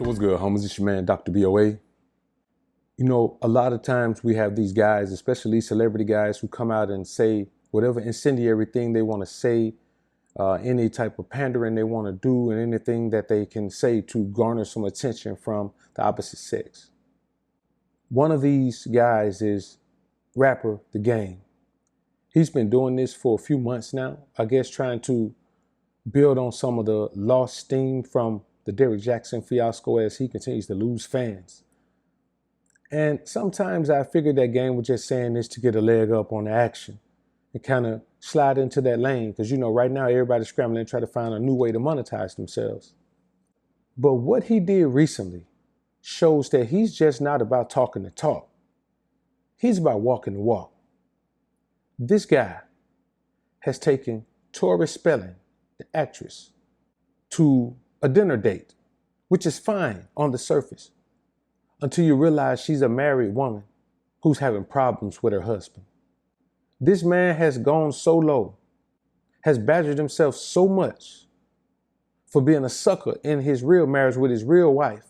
What's good, homies? It's your man, Dr. BOA. You know, a lot of times we have these guys, especially celebrity guys, who come out and say whatever incendiary thing they want to say, any type of pandering they want to do, and anything that they can say to garner some attention from the opposite sex. One of these guys is rapper The Game. He's been doing this for a few months now, I guess trying to build on some of the lost steam from the Derrick Jackson fiasco as he continues to lose fans. And sometimes I figured that Game was just saying this to get a leg up on the action and kind of slide into that lane. Because, you know, right now everybody's scrambling to try to find a new way to monetize themselves. But what he did recently shows that he's just not about talking the talk. He's about walking the walk. This guy has taken Tori Spelling, the actress, to a dinner date, which is fine on the surface, until you realize she's a married woman who's having problems with her husband. This man has gone so low, has badgered himself so much for being a sucker in his real marriage with his real wife,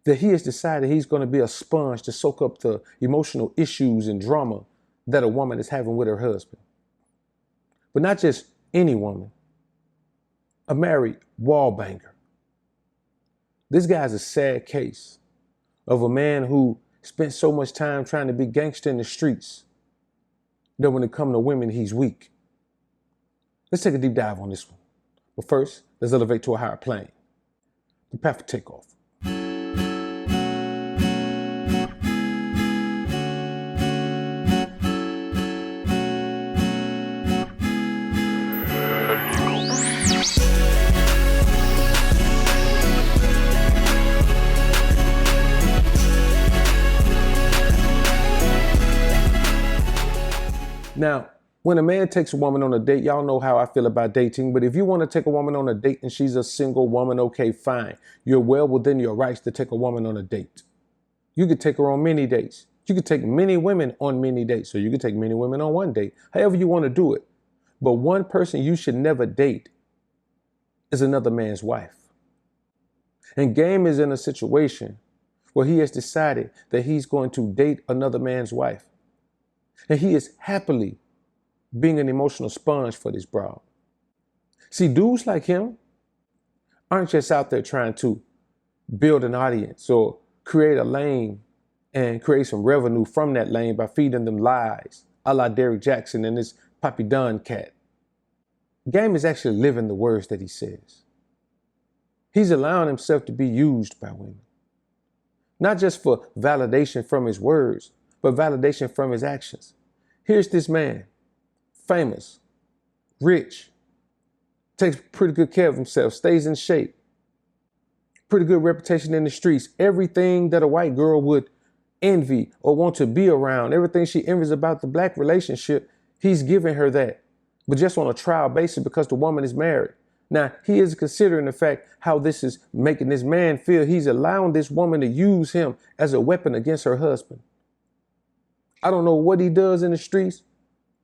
that he has decided he's going to be a sponge to soak up the emotional issues and drama that a woman is having with her husband. But not just any woman, a married wall banger. This guy's a sad case of a man who spent so much time trying to be gangster in the streets that when it comes to women, he's weak. Let's take a deep dive on this one. But first, let's elevate to a higher plane. Prepare for takeoff. Now, when a man takes a woman on a date, y'all know how I feel about dating, but if you want to take a woman on a date and she's a single woman, okay, fine. You're well within your rights to take a woman on a date. You could take her on many dates. You could take many women on many dates, so you could take many women on one date, however you want to do it. But one person you should never date is another man's wife. And Game is in a situation where he has decided that he's going to date another man's wife. And he is happily being an emotional sponge for this broad. See, dudes like him aren't just out there trying to build an audience or create a lane and create some revenue from that lane by feeding them lies, a la Derrick Jackson and this Poppy Dunn cat. Game is actually living the words that he says. He's allowing himself to be used by women, not just for validation from his words, but validation from his actions. Here's this man, famous, rich, takes pretty good care of himself, stays in shape, pretty good reputation in the streets, everything that a white girl would envy or want to be around, everything she envies about the black relationship, he's giving her that, but just on a trial basis because the woman is married. Now, he is considering the fact how this is making this man feel. He's allowing this woman to use him as a weapon against her husband. I don't know what he does in the streets,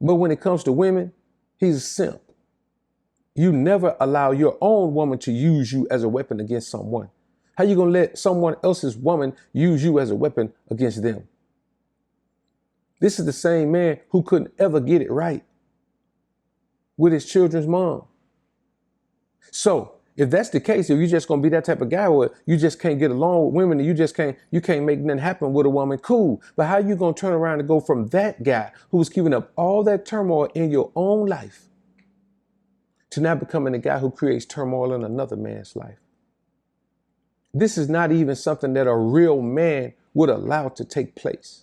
but when it comes to women, he's a simp. You never allow your own woman to use you as a weapon against someone. How you gonna let someone else's woman use you as a weapon against them? This is the same man who couldn't ever get it right with his children's mom. So if that's the case, if you're just gonna be that type of guy where you just can't get along with women and you can't make nothing happen with a woman, cool. But how you gonna turn around and go from that guy who was keeping up all that turmoil in your own life to now becoming the guy who creates turmoil in another man's life? This is not even something that a real man would allow to take place.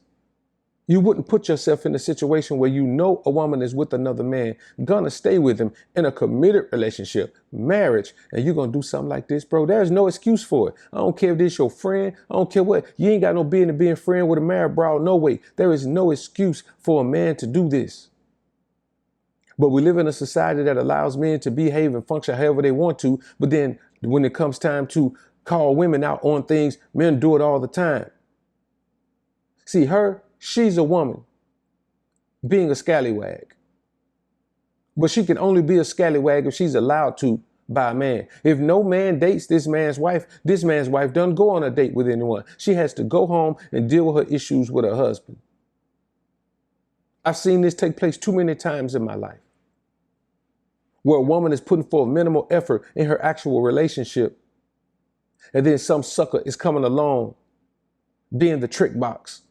You wouldn't put yourself in a situation where you know a woman is with another man, gonna stay with him in a committed relationship, marriage, and you're gonna do something like this, bro. There's no excuse for it. I don't care if this your friend. I don't care what. You ain't got no business being friend with a married broad. No way. There is no excuse for a man to do this. But we live in a society that allows men to behave and function however they want to. But then when it comes time to call women out on things, men do it all the time. See, she's a woman being a scallywag. But she can only be a scallywag if she's allowed to by a man. If no man dates this man's wife doesn't go on a date with anyone. She has to go home and deal with her issues with her husband. I've seen this take place too many times in my life, where a woman is putting forth minimal effort in her actual relationship, and then some sucker is coming along, being the trick box,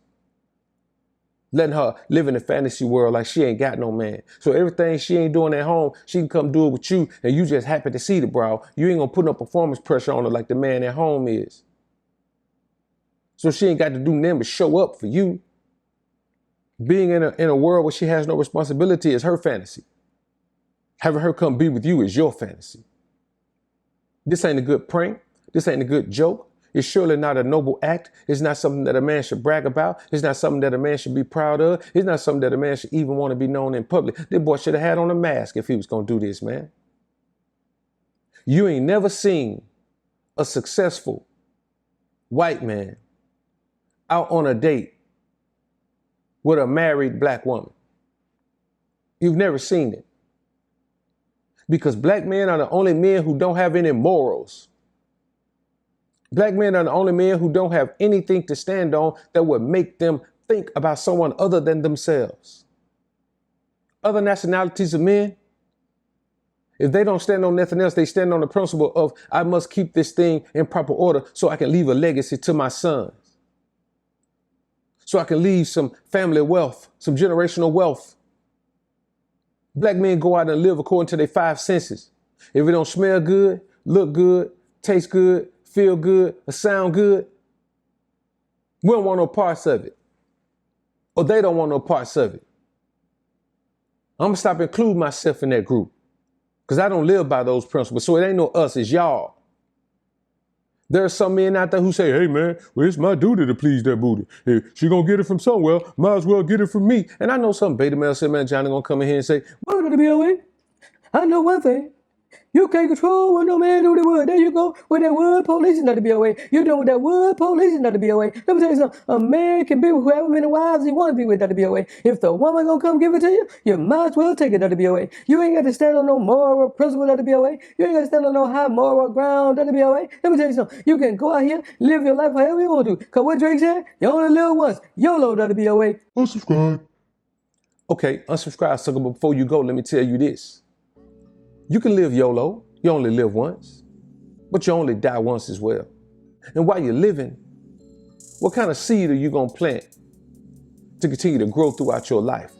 letting her live in a fantasy world like she ain't got no man. So everything she ain't doing at home, she can come do it with you, and you just happy to see the bro. You ain't gonna put no performance pressure on her like the man at home is. So she ain't got to do nothing but show up for you. Being in a world where she has no responsibility is her fantasy. Having her come be with you is your fantasy. This ain't a good prank. This ain't a good joke. It's surely not a noble act. It's not something that a man should brag about. It's not something that a man should be proud of. It's not something that a man should even want to be known in public. This boy should have had on a mask if he was going to do this, man. You ain't never seen a successful white man out on a date with a married black woman. You've never seen it. Because black men are the only men who don't have any morals. Black men are the only men who don't have anything to stand on that would make them think about someone other than themselves. Other nationalities of men, if they don't stand on nothing else, they stand on the principle of, I must keep this thing in proper order so I can leave a legacy to my sons. So I can leave some family wealth, some generational wealth. Black men go out and live according to their five senses. If it don't smell good, look good, taste good, feel good, or sound good, we don't want no parts of it. Or they don't want no parts of it. I'm gonna stop including myself in that group, because I don't live by those principles. So it ain't no us, it's y'all. There are some men out there who say, hey man, well, it's my duty to please that booty. If she gonna get it from somewhere, might as well get it from me. And I know some beta male said, man, Johnny gonna come in here and say, well, to be away. I know one thing. You can't control what no man do the wood. There you go. With that wood police is not to be away. You doing with that wood police is not to be away. Let me tell you something. A man can be with whoever many wives he want to be with, not to be away. If the woman gonna come give it to you, you might as well take it, not to be away. You ain't got to stand on no moral principle, not to be away. You ain't got to stand on no high moral ground, not to be away. Let me tell you something. You can go out here, live your life however you want to. Cause what Drake said, you only live once. YOLO, not to be away. Unsubscribe. Okay, unsubscribe, sucker, but before you go, let me tell you this. You can live YOLO. You only live once, but you only die once as well. And while you're living, what kind of seed are you going to plant to continue to grow throughout your life?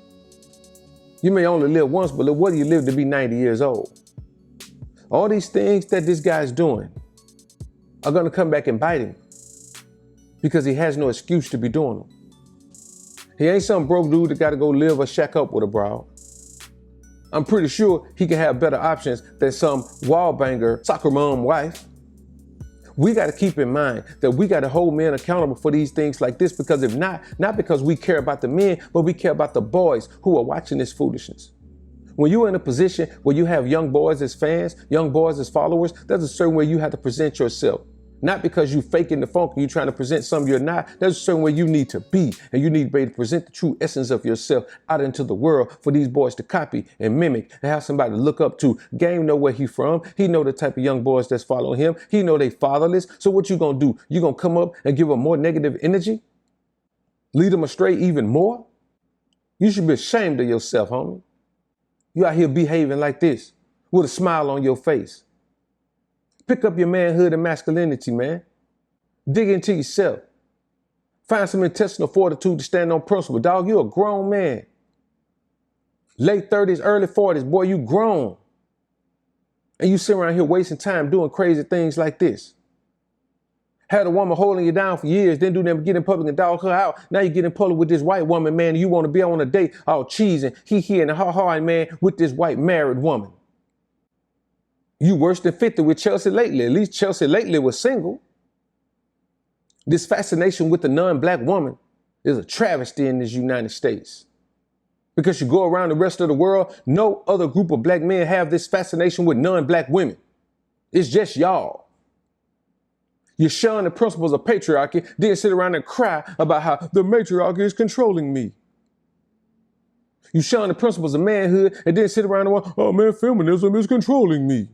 You may only live once, but what do you live to be 90 years old? All these things that this guy's doing are going to come back and bite him because he has no excuse to be doing them. He ain't some broke dude that got to go live or shack up with a broad. I'm pretty sure he can have better options than some wallbanger soccer mom wife. We got to keep in mind that we got to hold men accountable for these things like this, because if not because we care about the men, but we care about the boys who are watching this foolishness. When you're in a position where you have young boys as fans, young boys as followers, there's a certain way you have to present yourself. Not because you faking the funk and you trying to present something you're not. There's a certain way you need to be, and you need to be able to present the true essence of yourself out into the world for these boys to copy and mimic and have somebody to look up to. Game know where he from. He know the type of young boys that's following him. He know they fatherless. So what you gonna do? You gonna come up and give them more negative energy? Lead them astray even more? You should be ashamed of yourself, homie. You out here behaving like this with a smile on your face. Pick up your manhood and masculinity, man. Dig into yourself. Find some intestinal fortitude to stand on principle. Dog, you a grown man. Late 30s, early 40s, boy, you grown. And you sit around here wasting time doing crazy things like this. Had a woman holding you down for years, then do them get in public and dog her out. Now you get in public with this white woman, man, and you want to be on a date all cheesing, he and ha-ha, man, with this white married woman. You worse than 50 with Chelsea lately. At least Chelsea lately was single. This fascination with the non-black woman is a travesty in this United States. Because you go around the rest of the world, no other group of black men have this fascination with non-black women. It's just y'all. You shun the principles of patriarchy, then sit around and cry about how the matriarchy is controlling me. You shun the principles of manhood and then sit around and go, oh man, feminism is controlling me.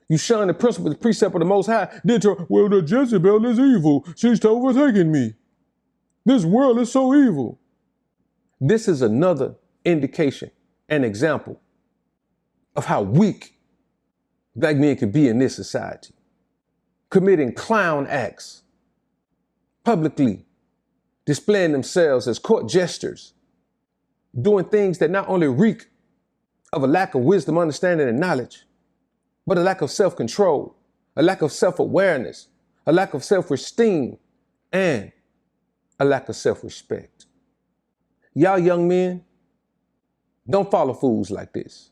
You shun the principle, the precept of the Most High. Then turn, well, the Jezebel is evil. She's overtaking me. This world is so evil. This is another indication, an example of how weak black men can be in this society. Committing clown acts, publicly displaying themselves as court jesters, doing things that not only reek of a lack of wisdom, understanding, and knowledge, but a lack of self-control, a lack of self-awareness, a lack of self-esteem, and a lack of self-respect. Y'all young men, don't follow fools like this.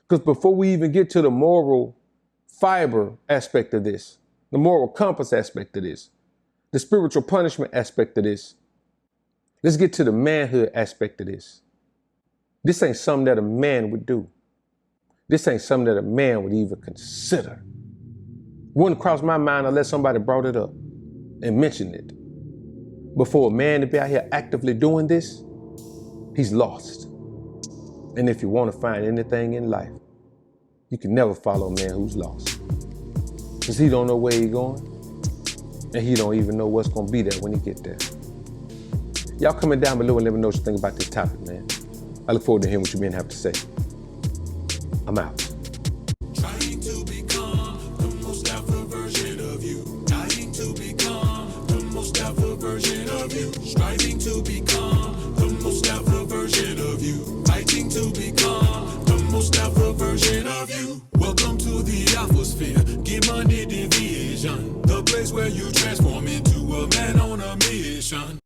Because before we even get to the moral fiber aspect of this, the moral compass aspect of this, the spiritual punishment aspect of this, let's get to the manhood aspect of this. This ain't something that a man would do. This ain't something that a man would even consider. Wouldn't cross my mind unless somebody brought it up and mentioned it. But for a man to be out here actively doing this, he's lost. And if you want to find anything in life, you can never follow a man who's lost. Because he don't know where he's going, and he don't even know what's going to be there when he get there. Y'all comment down below and let me know what you think about this topic, man. I look forward to hearing what you men have to say. I'm out. Trying to become the most alpha version of you. Dying to become the most alpha version of you. Striving to become the most alpha version of you. Fighting to become the most alpha version of you. Welcome to the alpha sphere. Get money division. The place where you transform into a man on a mission.